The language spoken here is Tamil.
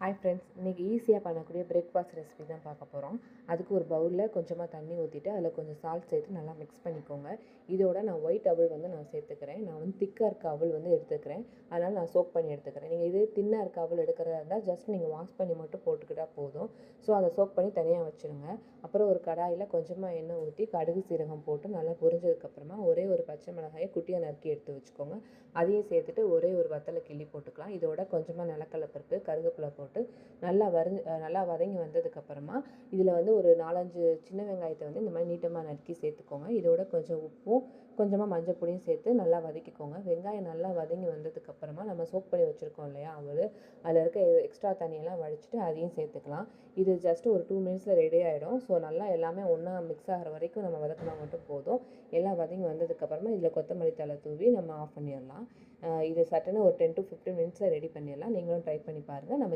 ஹாய் ஃப்ரெண்ட்ஸ், இன்றைக்கி ஈஸியாக பண்ணக்கூடிய பிரேக்ஃபாஸ்ட் ரெசிபி தான் பார்க்க போகிறோம். அதுக்கு ஒரு பவுலில் கொஞ்சமாக தண்ணி ஊற்றிட்டு அதில் கொஞ்சம் சால்ட் சேர்த்து நல்லா மிக்ஸ் பண்ணிக்கோங்க. இதோட நான் ஒயிட் அவல் நான் சேர்த்துக்கிறேன். நான் திக்காக இருக்க அவல் எடுத்துக்கிறேன். அதனால் நான் சோக் பண்ணி எடுத்துக்கிறேன். நீங்கள் இது தின்னாக இருக்க அவல் எடுக்கிறதா இருந்தால் ஜஸ்ட் நீங்கள் வாஷ் பண்ணி மட்டும் போட்டுக்கிட்டால் போதும். ஸோ அதை சோக் பண்ணி தனியாக வச்சுருங்க. அப்புறம் ஒரு கடாயில் கொஞ்சமாக எண்ணெய் ஊற்றி கடுகு சீரகம் போட்டு நல்லா பொரிஞ்சதுக்கப்புறமா ஒரே ஒரு பச்சை மிளகாயை குட்டியாக நறுக்கி எடுத்து வச்சுக்கோங்க. அதையும் சேர்த்துட்டு ஒரே ஒரு வத்தலை கிள்ளி போட்டுக்கலாம். இதோட கொஞ்சமாக நிலக்கடலை பருப்பு, கருவேப்பிலை போட்டு நல்லா வதங்கி வந்ததுக்கப்புறமா இதில் ஒரு 4-5 சின்ன வெங்காயத்தை இந்த மாதிரி நீட்டமாக நறுக்கி சேர்த்துக்கோங்க. இதோட கொஞ்சம் உப்பும் கொஞ்சமாக மஞ்சள் பொடியும் சேர்த்து நல்லா வதக்கிக்கோங்க. வெங்காயம் நல்லா வதங்கி வந்ததுக்கப்புறமா நம்ம சோக் பண்ணி வச்சுருக்கோம் இல்லையா அதில் இருக்க எக்ஸ்ட்ரா தண்ணியெல்லாம் வடிச்சிட்டு அதையும் சேர்த்துக்கலாம். இது ஜஸ்ட் ஒரு 2 மினிட்ஸில் ரெடி ஆகிடும். ஸோ நல்லா எல்லாமே ஒன்றா மிக்ஸ் ஆகிற வரைக்கும் நம்ம வதக்கினா மட்டும் போதும். எல்லாம் வதங்கி வந்ததுக்கப்புறமா இதில் கொத்தமல்லி தழை தூவி நம்ம ஆஃப் பண்ணிடலாம். இது சட்டுன்னு ஒரு 10 to 15 மினிட்ஸில் ரெடி பண்ணிடலாம். நீங்களும் ட்ரை பண்ணி பாருங்கள். நம்ம